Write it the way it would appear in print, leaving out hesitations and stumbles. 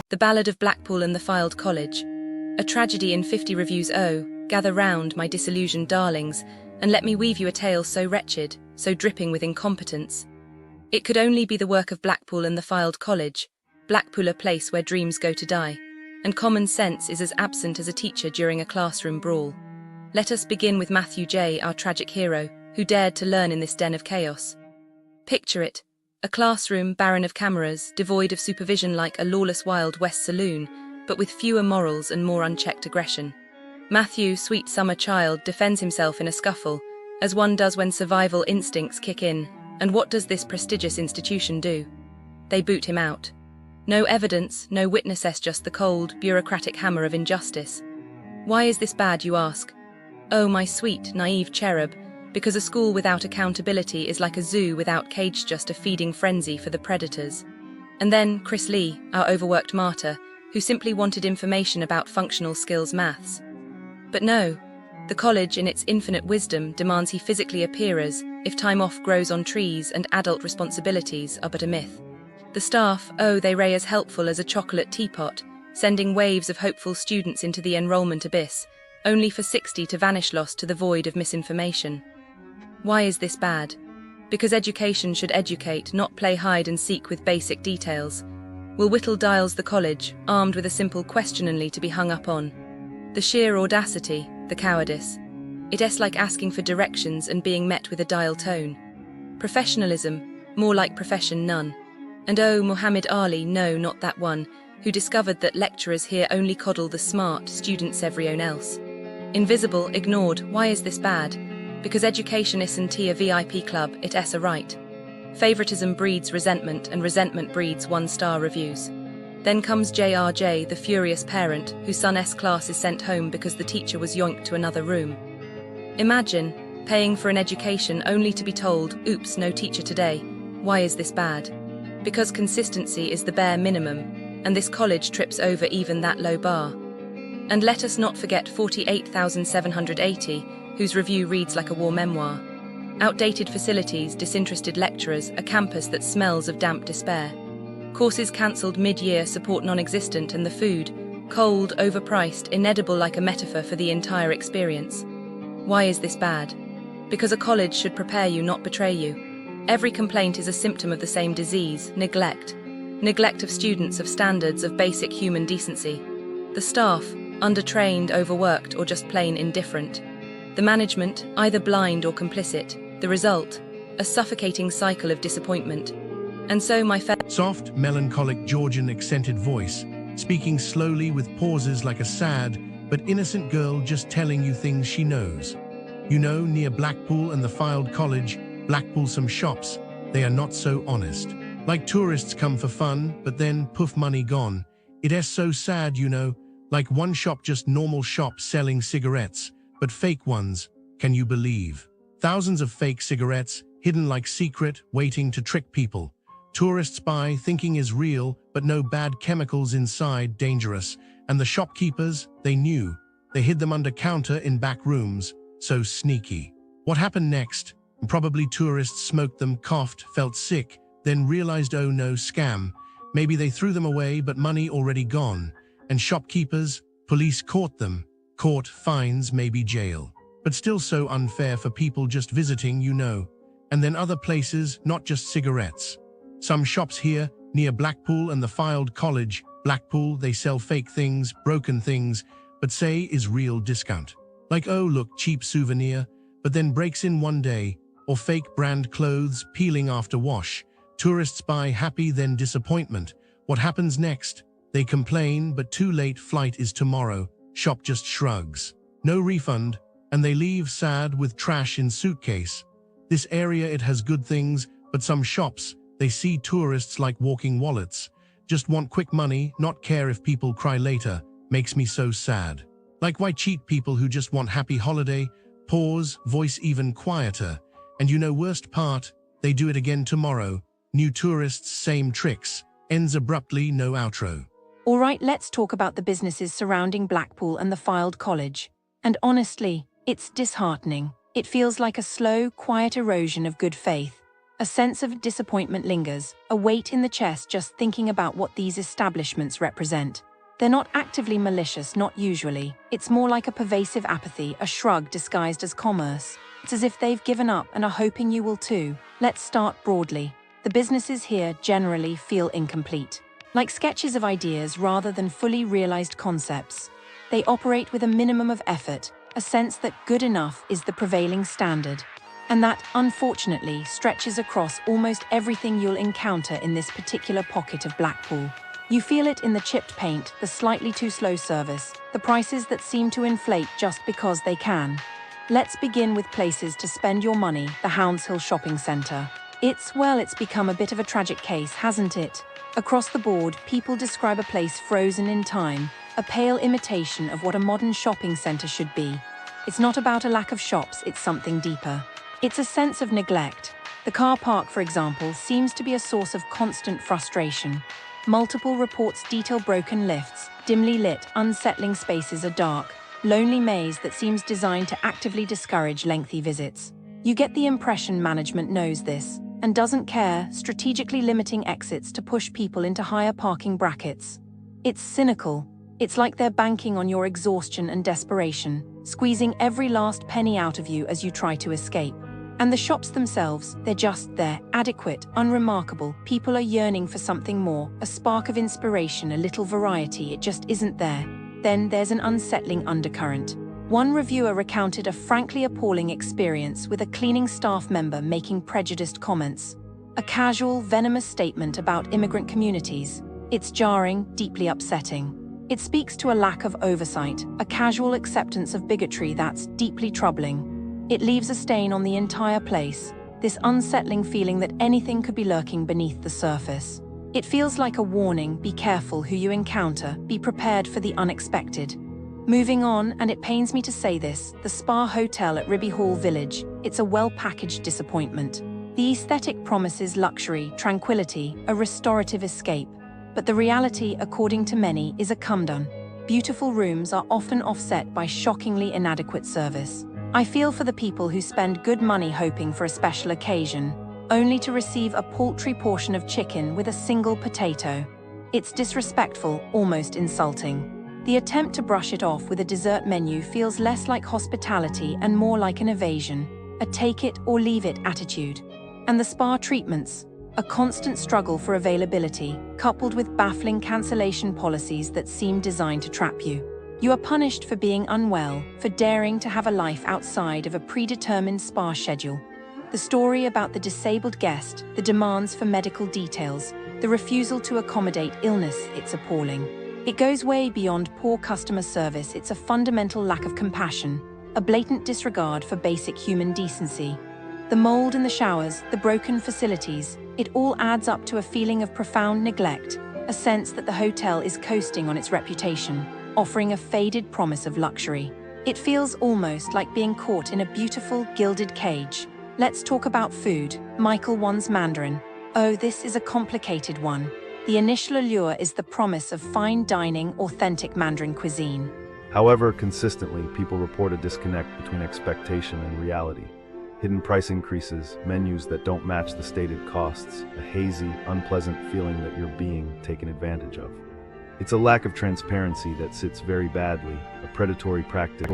The Ballad of Blackpool and the Fylde College. A tragedy in 50 reviews. Oh, gather round, my disillusioned darlings, and let me weave you a tale so wretched, so dripping with incompetence. It could only be the work of Blackpool and the Fylde College, Blackpool, a place where dreams go to die, and common sense is as absent as a teacher during a classroom brawl. Let us begin with Matthew J., our tragic hero, who dared to learn in this den of chaos. Picture it. A classroom barren of cameras, devoid of supervision, like a lawless Wild West saloon, but with fewer morals and more unchecked aggression. Matthew, sweet summer child, defends himself in a scuffle, as one does when survival instincts kick in. And what does this prestigious institution do? They boot him out. No evidence, no witnesses, just the cold, bureaucratic hammer of injustice. Why is this bad, you ask? Oh, my sweet, naive cherub, because a school without accountability is like a zoo without cage, just a feeding frenzy for the predators. And then Chris Lee, our overworked martyr, who simply wanted information about functional skills maths. But no, the college in its infinite wisdom demands he physically appear as if time off grows on trees and adult responsibilities are but a myth. The staff, oh, they ray as helpful as a chocolate teapot, sending waves of hopeful students into the enrollment abyss, only for 60 to vanish lost to the void of misinformation. Why is this bad? Because education should educate, not play hide and seek with basic details. Will Whittle dials the college, armed with a simple question only to be hung up on. The sheer audacity, the cowardice. It's like asking for directions and being met with a dial tone. Professionalism, more like profession none. And oh, Muhammad Ali, no, not that one, who discovered that lecturers here only coddle the smart, students everyone else. Invisible, ignored, why is this bad? Because education isn't a VIP club, it's a right. Favoritism breeds resentment, and resentment breeds one-star reviews. Then comes JRJ, the furious parent, whose son's class is sent home because the teacher was yoinked to another room. Imagine paying for an education only to be told, oops, no teacher today. Why is this bad? Because consistency is the bare minimum, and this college trips over even that low bar. And let us not forget 48,780, whose review reads like a war memoir. Outdated facilities, disinterested lecturers, a campus that smells of damp despair. Courses cancelled mid-year, support non-existent, and the food, cold, overpriced, inedible, like a metaphor for the entire experience. Why is this bad? Because a college should prepare you, not betray you. Every complaint is a symptom of the same disease, neglect. Neglect of students, of standards, of basic human decency. The staff, undertrained, overworked, or just plain indifferent. The management, either blind or complicit. The result, a suffocating cycle of disappointment. And so my soft, melancholic Georgian accented voice, speaking slowly with pauses like a sad but innocent girl just telling you things she knows. You know, near Blackpool and the Fylde College, Blackpool some shops, they are not so honest. Like tourists come for fun, but then poof, money gone. It is so sad, you know, like one shop, just normal shop selling cigarettes, but fake ones, can you believe? Thousands of fake cigarettes, hidden like secret, waiting to trick people. Tourists buy, thinking is real, but no, bad chemicals inside, dangerous. And the shopkeepers, they knew. They hid them under counter in back rooms, so sneaky. What happened next? Probably tourists smoked them, coughed, felt sick, then realized, oh no, scam. Maybe they threw them away, but money already gone. And shopkeepers, police caught them. Court, fines, maybe jail. But still so unfair for people just visiting, you know. And then other places, not just cigarettes. Some shops here, near Blackpool and the Fylde College, Blackpool, they sell fake things, broken things, but say is real discount. Like, oh look, cheap souvenir, but then breaks in one day. Or fake brand clothes, peeling after wash. Tourists buy, happy, then disappointment. What happens next? They complain, but too late, flight is tomorrow. Shop just shrugs. No refund, and they leave sad with trash in suitcase. This area, it has good things, but some shops, they see tourists like walking wallets. Just want quick money, not care if people cry later. Makes me so sad. Like, why cheat people who just want happy holiday? Pause, voice even quieter. And you know, worst part, they do it again tomorrow. New tourists, same tricks. Ends abruptly, no outro. All right, let's talk about the businesses surrounding Blackpool and the Fylde College. And honestly, it's disheartening. It feels like a slow, quiet erosion of good faith. A sense of disappointment lingers, a weight in the chest just thinking about what these establishments represent. They're not actively malicious, not usually. It's more like a pervasive apathy, a shrug disguised as commerce. It's as if they've given up and are hoping you will too. Let's start broadly. The businesses here generally feel incomplete, like sketches of ideas rather than fully realized concepts. They operate with a minimum of effort, a sense that good enough is the prevailing standard. And that, unfortunately, stretches across almost everything you'll encounter in this particular pocket of Blackpool. You feel it in the chipped paint, the slightly too slow service, the prices that seem to inflate just because they can. Let's begin with places to spend your money, the Houndshill Shopping Centre. It's become a bit of a tragic case, hasn't it? Across the board, people describe a place frozen in time, a pale imitation of what a modern shopping centre should be. It's not about a lack of shops, it's something deeper. It's a sense of neglect. The car park, for example, seems to be a source of constant frustration. Multiple reports detail broken lifts, dimly lit, unsettling spaces, a dark, lonely maze that seems designed to actively discourage lengthy visits. You get the impression management knows this and doesn't care, strategically limiting exits to push people into higher parking brackets. It's cynical. It's like they're banking on your exhaustion and desperation, squeezing every last penny out of you as you try to escape. And the shops themselves, they're just there, adequate, unremarkable. People are yearning for something more, a spark of inspiration, a little variety. It just isn't there. Then there's an unsettling undercurrent. One reviewer recounted a frankly appalling experience with a cleaning staff member making prejudiced comments. A casual, venomous statement about immigrant communities. It's jarring, deeply upsetting. It speaks to a lack of oversight, a casual acceptance of bigotry that's deeply troubling. It leaves a stain on the entire place, this unsettling feeling that anything could be lurking beneath the surface. It feels like a warning: be careful who you encounter, be prepared for the unexpected. Moving on, and it pains me to say this, the Spa Hotel at Ribby Hall Village, it's a well-packaged disappointment. The aesthetic promises luxury, tranquility, a restorative escape. But the reality, according to many, is a come-done. Beautiful rooms are often offset by shockingly inadequate service. I feel for the people who spend good money hoping for a special occasion, only to receive a paltry portion of chicken with a single potato. It's disrespectful, almost insulting. The attempt to brush it off with a dessert menu feels less like hospitality and more like an evasion, a take-it-or-leave-it attitude. And the spa treatments, a constant struggle for availability, coupled with baffling cancellation policies that seem designed to trap you. You are punished for being unwell, for daring to have a life outside of a predetermined spa schedule. The story about the disabled guest, the demands for medical details, the refusal to accommodate illness, it's appalling. It goes way beyond poor customer service. It's a fundamental lack of compassion, a blatant disregard for basic human decency. The mold in the showers, the broken facilities, it all adds up to a feeling of profound neglect, a sense that the hotel is coasting on its reputation, offering a faded promise of luxury. It feels almost like being caught in a beautiful, gilded cage. Let's talk about food. Michael Wan's Mandarin. Oh, this is a complicated one. The initial allure is the promise of fine dining, authentic Mandarin cuisine. However, consistently, people report a disconnect between expectation and reality. Hidden price increases, menus that don't match the stated costs, a hazy, unpleasant feeling that you're being taken advantage of. It's a lack of transparency that sits very badly, a predatory practice.